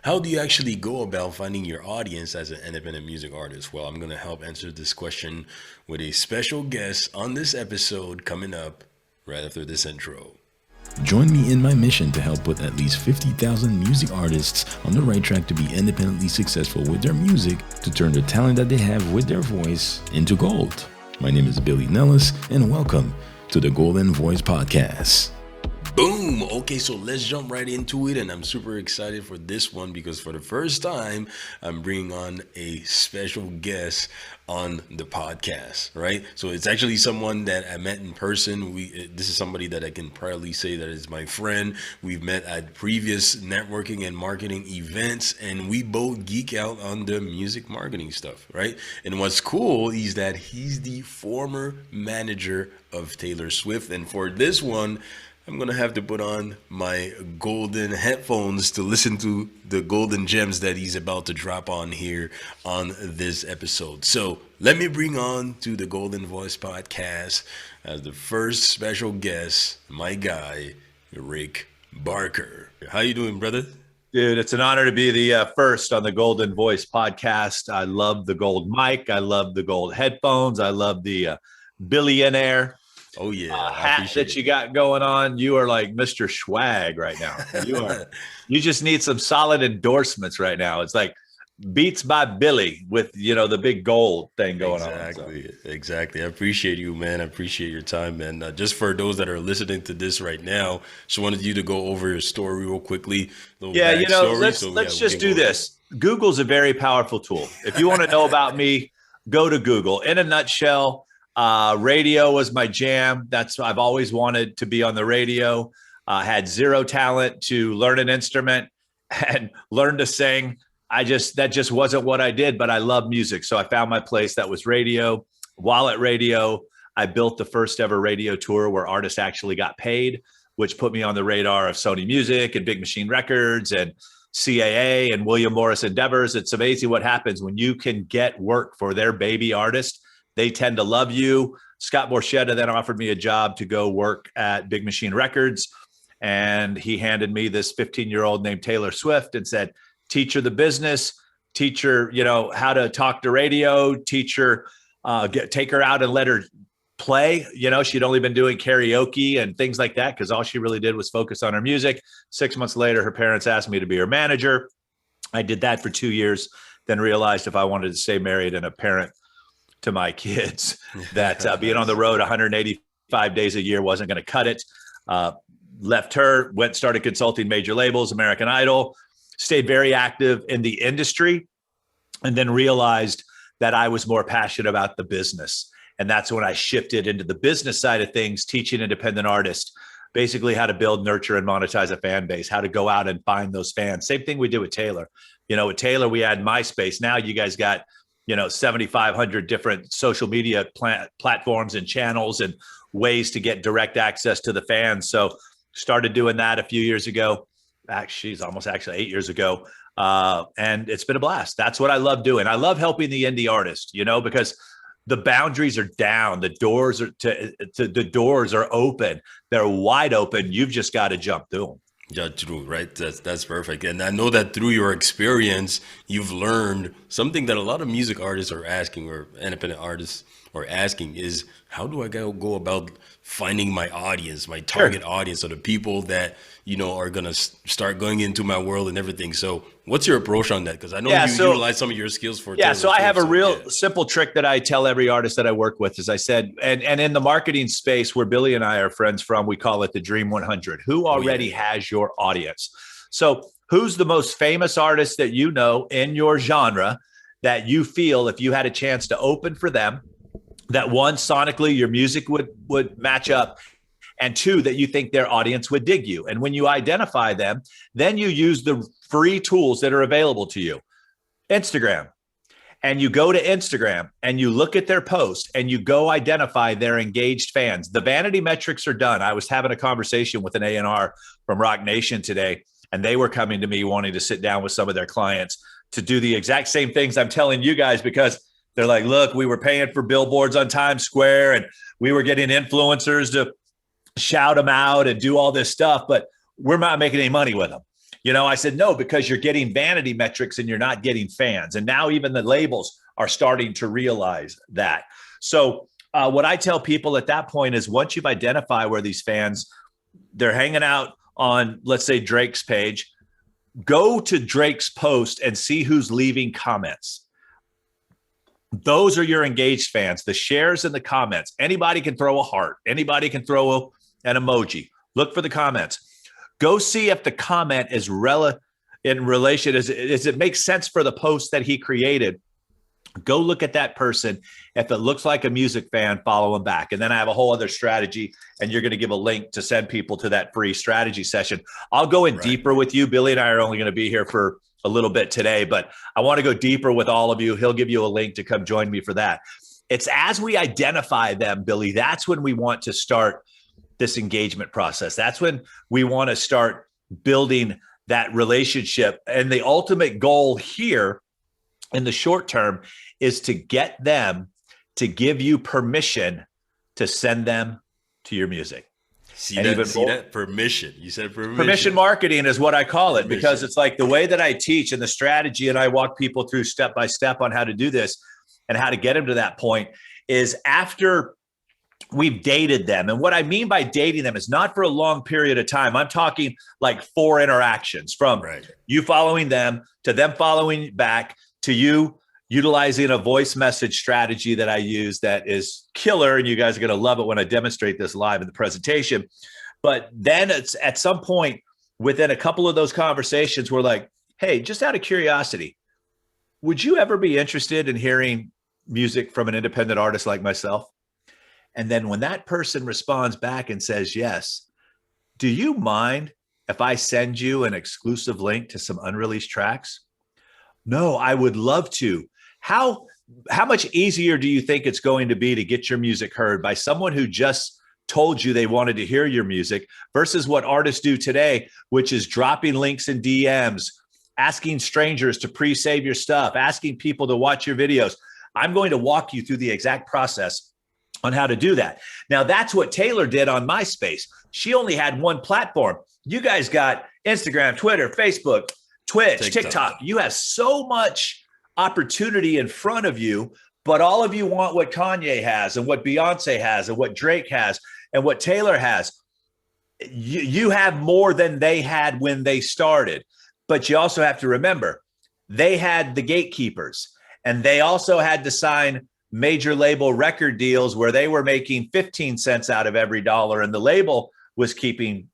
How do you actually go about finding your audience as an independent music artist? Well, I'm going to help answer this question with a special guest on this episode coming up right after this intro. Join me in my mission to help put at least 50,000 music artists on the right track to be independently successful with their music, to turn the talent that they have with their voice into gold. My name is Billy Nellis, and welcome to the Golden Voice Podcast. Boom! Okay, so let's jump right into it, and I'm super excited for this one because for the first time, I'm bringing on a special guest on the podcast, right? So it's actually someone that I met in person. This is somebody that I can proudly say that is my friend. We've met at previous networking and marketing events, and we both geek out on the music marketing stuff, right? And what's cool is that he's the former manager of Taylor Swift, and for this one, I'm going to have to put on my golden headphones to listen to the golden gems that he's about to drop on here on this episode. So let me bring on to the Golden Voice Podcast as the first special guest, my guy, Rick Barker. How you doing, brother? Dude, it's an honor to be the first on the Golden Voice Podcast. I love the gold mic. I love the gold headphones. I love the billionaire Oh yeah, hat that you got going on. You are like Mr. Swag right now. You just need some solid endorsements right now. It's like Beats by Billy with, the big gold thing going on. Exactly. I appreciate you, man. I appreciate your time, man. Just for those that are listening to this right now, just wanted you to go over your story real quickly. Let's just do this. Google's a very powerful tool. If you want to know about me, go to Google. In a nutshell, radio was my jam. I've always wanted to be on the radio. Had zero talent to learn an instrument and learn to sing. That just wasn't what I did, but I love music. So I found my place. That was radio. While at radio, I built the first ever radio tour where artists actually got paid, which put me on the radar of Sony Music and Big Machine Records and CAA and William Morris Endeavors. It's amazing what happens when you can get work for their baby artist. They tend to love you. Scott Borchetta then offered me a job to go work at Big Machine Records. And he handed me this 15-year-old named Taylor Swift and said, teach her the business, teach her, how to talk to radio, teach her, take her out and let her play. She'd only been doing karaoke and things like that because all she really did was focus on her music. 6 months later, her parents asked me to be her manager. I did that for 2 years, then realized if I wanted to stay married and a parent to my kids, that being on the road 185 days a year wasn't going to cut it. Left her, started consulting major labels, American Idol, stayed very active in the industry, and then realized that I was more passionate about the business. And that's when I shifted into the business side of things, teaching independent artists, basically how to build, nurture, and monetize a fan base, how to go out and find those fans. Same thing we did with Taylor. With Taylor, we had MySpace. Now you guys got 7,500 different social media platforms and channels and ways to get direct access to the fans. So started doing that a few years ago. Actually, it's almost 8 years ago. And it's been a blast. That's what I love doing. I love helping the indie artist, because the boundaries are down. The doors are open. They're wide open. You've just got to jump through them. Yeah, true, right? That's perfect. And I know that through your experience, you've learned something that a lot of music artists are asking, or independent artists are asking, is how do I go about finding my audience, my target audience, or the people that, are going to start going into my world and everything. So what's your approach on that? Because I know you utilize some of your skills for Taylor Swift, I have a real simple trick that I tell every artist that I work with. As I said, and in the marketing space where Billy and I are friends from, we call it the Dream 100. Who already has your audience? So who's the most famous artist that you know in your genre that you feel if you had a chance to open for them, that one, sonically your music would match up, and two, that you think their audience would dig you? And when you identify them, then you use the free tools that are available to you. Instagram. And you go to Instagram and you look at their post and you go identify their engaged fans. The vanity metrics are done. I was having a conversation with an A&R from Rock Nation today, and they were coming to me wanting to sit down with some of their clients to do the exact same things I'm telling you guys, because they're like, look, we were paying for billboards on Times Square and we were getting influencers to shout them out and do all this stuff, but we're not making any money with them. I said, no, because you're getting vanity metrics and you're not getting fans. And now even the labels are starting to realize that. So what I tell people at that point is once you've identified where these fans, they're hanging out on, let's say, Drake's page, go to Drake's post and see who's leaving comments. Those are your engaged fans, the shares and the comments. Anybody can throw a heart. Anybody can throw an emoji. Look for the comments. Go see if the comment is in relation. Does it make sense for the post that he created? Go look at that person. If it looks like a music fan, follow them back. And then I have a whole other strategy, and you're going to give a link to send people to that free strategy session. I'll go in deeper with you. Billy and I are only going to be here for a little bit today, but I want to go deeper with all of you. He'll give you a link to come join me for that. It's as we identify them, Billy, that's when we want to start this engagement process. That's when we want to start building that relationship. And the ultimate goal here in the short term is to get them to give you permission to send them to your music. See that? Permission. You said permission. Permission marketing is what I call it, because it's like the way that I teach and the strategy, and I walk people through step by step on how to do this and how to get them to that point, is after we've dated them. And what I mean by dating them is not for a long period of time. I'm talking like 4 interactions, from you following them to them following back to you utilizing a voice message strategy that I use that is killer. And you guys are going to love it when I demonstrate this live in the presentation. But then it's at some point within a couple of those conversations, we're like, hey, just out of curiosity, would you ever be interested in hearing music from an independent artist like myself? And then when that person responds back and says, yes, do you mind if I send you an exclusive link to some unreleased tracks? No, I would love to. How much easier do you think it's going to be to get your music heard by someone who just told you they wanted to hear your music versus what artists do today, which is dropping links in DMs, asking strangers to pre-save your stuff, asking people to watch your videos? I'm going to walk you through the exact process on how to do that. Now, that's what Taylor did on MySpace. She only had one platform. You guys got Instagram, Twitter, Facebook, Twitch, TikTok. You have so much opportunity in front of you, but all of you want what Kanye has and what Beyonce has and what Drake has and what Taylor has. You have more than they had when they started, but you also have to remember they had the gatekeepers, and they also had to sign major label record deals where they were making 15 cents out of every dollar, and the label was keeping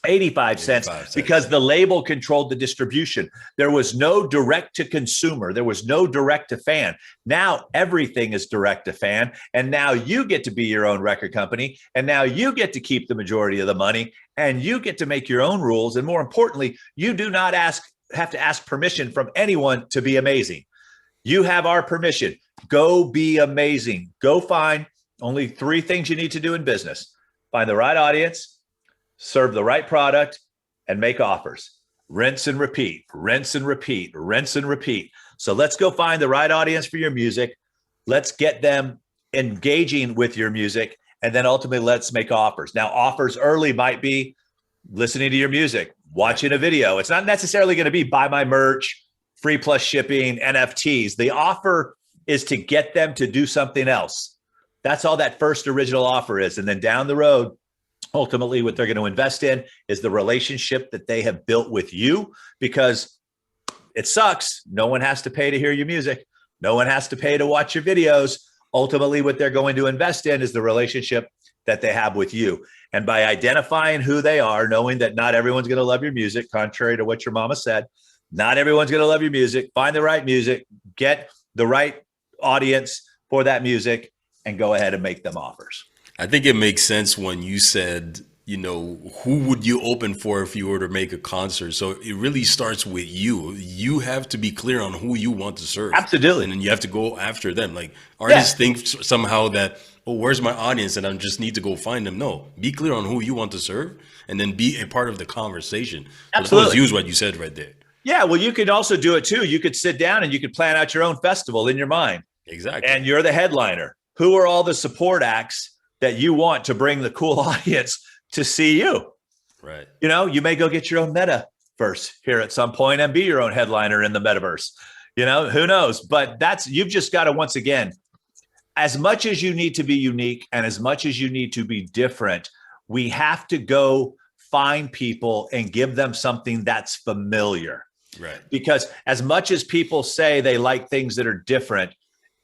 85 cents because the label controlled the distribution. There was no direct to consumer. There was no direct to fan. Now everything is direct to fan. And now you get to be your own record company. And now you get to keep the majority of the money, and you get to make your own rules. And more importantly, you do not have to ask permission from anyone to be amazing. You have our permission. Go be amazing. Go find only 3 things you need to do in business: find the right audience, serve the right product, and make offers. Rinse and repeat, rinse and repeat, rinse and repeat. So let's go find the right audience for your music. Let's get them engaging with your music. And then ultimately, let's make offers. Now, offers early might be listening to your music, watching a video. It's not necessarily going to be buy my merch, free plus shipping, NFTs. The offer is to get them to do something else. That's all that first original offer is. And then down the road, ultimately, what they're going to invest in is the relationship that they have built with you, because it sucks. No one has to pay to hear your music. No one has to pay to watch your videos. Ultimately, what they're going to invest in is the relationship that they have with you. And by identifying who they are, knowing that not everyone's going to love your music, contrary to what your mama said, not everyone's going to love your music. Find the right music, get the right audience for that music, and go ahead and make them offers. I think it makes sense when you said, who would you open for if you were to make a concert? So it really starts with you. You have to be clear on who you want to serve. Absolutely. And then you have to go after them. Like artists think somehow that, where's my audience? And I just need to go find them. No, be clear on who you want to serve, and then be a part of the conversation. Absolutely. So use what you said right there. Yeah, well, you could also do it too. You could sit down and you could plan out your own festival in your mind. Exactly. And you're the headliner. Who are all the support acts that you want to bring the cool audience to see you? Right. You may go get your own Meta first here at some point and be your own headliner in the metaverse. Who knows? But you've just got to, once again, as much as you need to be unique and as much as you need to be different, we have to go find people and give them something that's familiar. Right. Because as much as people say they like things that are different,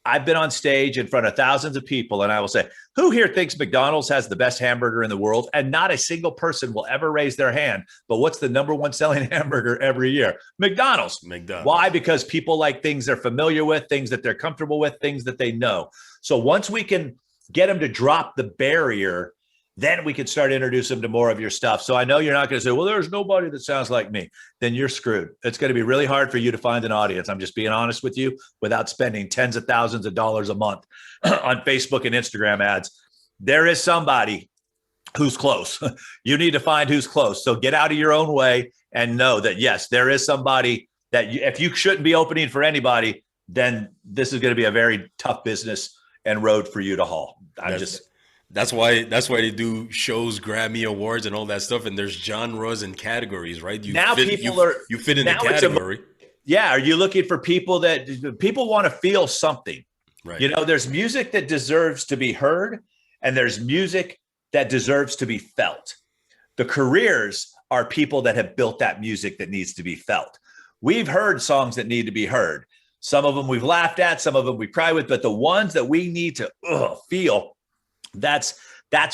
I've been on stage in front of thousands of people and I will say, who here thinks McDonald's has the best hamburger in the world? And not a single person will ever raise their hand. But what's the number one selling hamburger every year? McDonald's. Why? Because people like things they're familiar with, things that they're comfortable with, things that they know. So once we can get them to drop the barrier, then we can start introducing them to more of your stuff. So I know you're not going to say, well, there's nobody that sounds like me. Then you're screwed. It's going to be really hard for you to find an audience. I'm just being honest with you, without spending tens of thousands of dollars a month on Facebook and Instagram ads. There is somebody who's close. You need to find who's close. So get out of your own way and know that, yes, there is somebody that if you shouldn't be opening for anybody, then this is going to be a very tough business and road for you to haul. That's why they do shows, Grammy Awards, and all that stuff. And there's genres and categories, right? You fit in the category. Are you looking for people want to feel something? Right. There's music that deserves to be heard, and there's music that deserves to be felt. The careers are people that have built that music that needs to be felt. We've heard songs that need to be heard. Some of them we've laughed at, some of them we cry with, but the ones that we need to feel. That's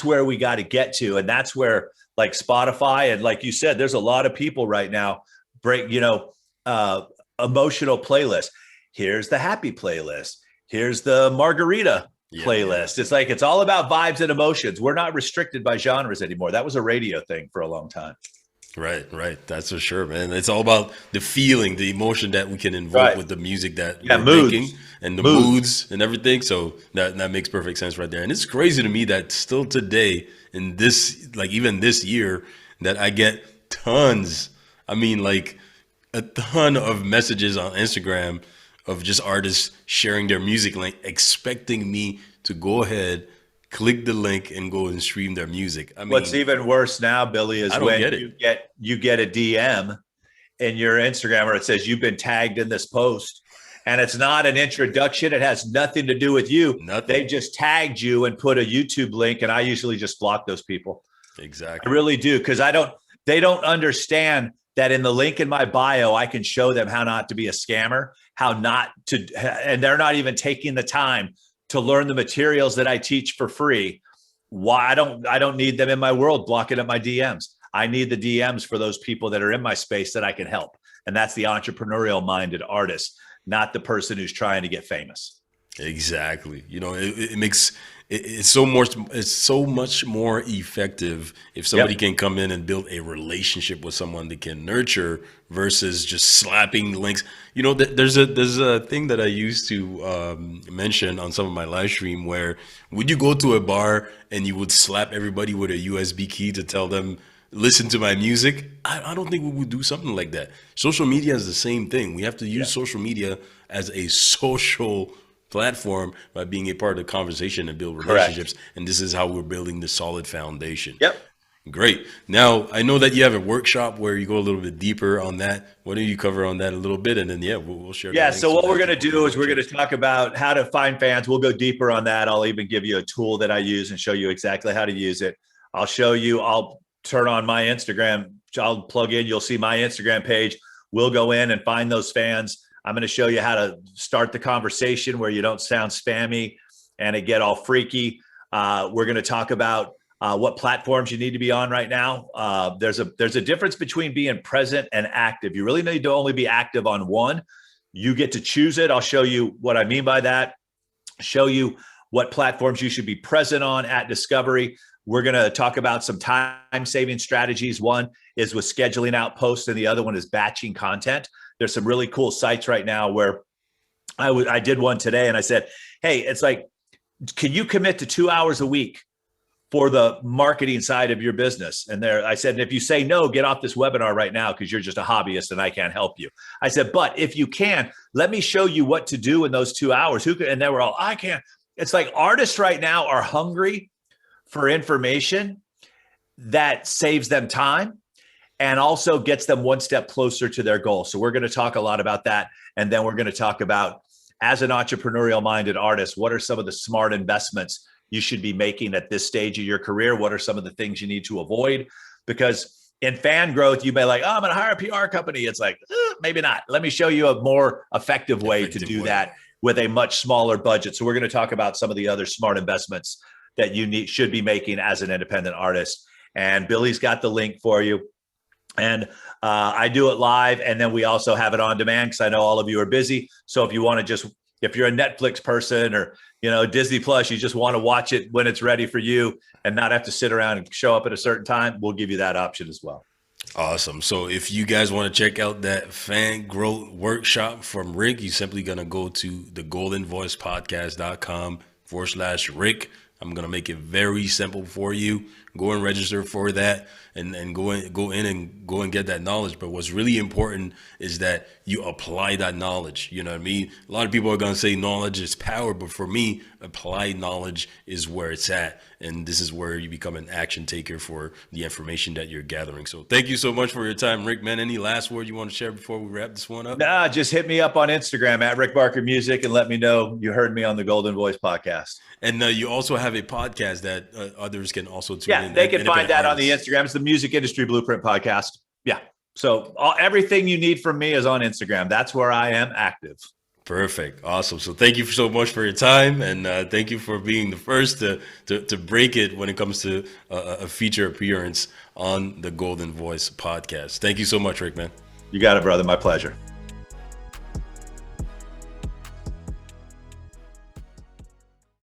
where we got to get to. And that's where, like Spotify, and like you said, there's a lot of people right now emotional playlists. Here's the happy playlist. Here's the margarita playlist. It's like, it's all about vibes and emotions. We're not restricted by genres anymore. That was a radio thing for a long time. Right. That's for sure, man. It's all about the feeling, the emotion that we can invoke with the music that we're making, and the moods and everything. So that makes perfect sense right there. And it's crazy to me that still today in this, like even this year, that I get tons, like a ton of messages on Instagram of just artists sharing their music link, expecting me to go ahead, click the link and go and stream their music. What's even worse now, Billy, is when you get a DM in your Instagram where it says you've been tagged in this post, and it's not an introduction. It has nothing to do with you. Nothing. They just tagged you and put a YouTube link, and I usually just block those people. Exactly. I really do, because they don't understand that in the link in my bio, I can show them how not to be a scammer, and they're not even taking the time to learn the materials that I teach for free. Why I don't need them in my world blocking up my DMs. I need the DMs for those people that are in my space that I can help. And that's the entrepreneurial minded artist, not the person who's trying to get famous. Exactly. It's so much more effective if somebody can come in and build a relationship with someone that can nurture versus just slapping links. There's a thing that I used to mention on some of my live stream where would you go to a bar and you would slap everybody with a USB key to tell them, listen to my music? I don't think we would do something like that. Social media is the same thing. We have to use social media as a social platform by being a part of the conversation and build relationships. Correct. And this is how we're building the solid foundation. Yep. Great. Now, I know that you have a workshop where you go a little bit deeper on that. Why don't you cover on that a little bit? And then, we'll share. Yeah. So what we're going to do is we're going to talk about how to find fans. We'll go deeper on that. I'll even give you a tool that I use and show you exactly how to use it. I'll turn on my Instagram. I'll plug in. You'll see my Instagram page. We'll go in and find those fans. I'm going to show you how to start the conversation where you don't sound spammy and it get all freaky. We're going to talk about what platforms you need to be on right now. There's a difference between being present and active. You really need to only be active on one. You get to choose it. I'll show you what I mean by that. Show you what platforms you should be present on at Discovery. We're going to talk about some time-saving strategies. One is with scheduling out posts, and the other one is batching content. There's some really cool sites right now where I did one today, and I said, hey, it's like, can you commit to 2 hours a week for the marketing side of your business? And I said, and if you say no, get off this webinar right now because you're just a hobbyist and I can't help you. I said, but if you can, let me show you what to do in those 2 hours. And they were all, I can't. It's like artists right now are hungry for information that saves them time and also gets them one step closer to their goal. So we're going to talk a lot about that. And then we're going to talk about, as an entrepreneurial minded artist, what are some of the smart investments you should be making at this stage of your career? What are some of the things you need to avoid? Because in fan growth, you may like, oh, I'm going to hire a PR company. It's like, maybe not. Let me show you a more effective way to do that with a much smaller budget. So we're going to talk about some of the other smart investments that you should be making as an independent artist. And Billy's got the link for you. And I do it live, and then we also have it on demand because I know all of you are busy. So if you want to if you're a Netflix person or, Disney Plus, you just want to watch it when it's ready for you and not have to sit around and show up at a certain time, we'll give you that option as well. Awesome. So if you guys want to check out that fan growth workshop from Rick, you're simply going to go to thegoldenvoicepodcast.com/Rick. I'm going to make it very simple for you. Go and register for that and go in and get that knowledge. But what's really important is that you apply that knowledge. You know what I mean? A lot of people are going to say knowledge is power, but for me, applied knowledge is where it's at. And this is where you become an action taker for the information that you're gathering. So thank you so much for your time, Rick, man. Any last word you want to share before we wrap this one up? Nah, just hit me up on Instagram at Rick Barker Music and let me know you heard me on the Golden Voice podcast. And you also have a podcast that others can also tune in. Yeah, they can find that on the Instagram. It's the Music Industry Blueprint podcast. Yeah. So everything you need from me is on Instagram. That's where I am active. Perfect. Awesome. So thank you so much for your time. And thank you for being the first to break it when it comes to a feature appearance on the Golden Voice podcast. Thank you so much, Rick, man. You got it, brother. My pleasure.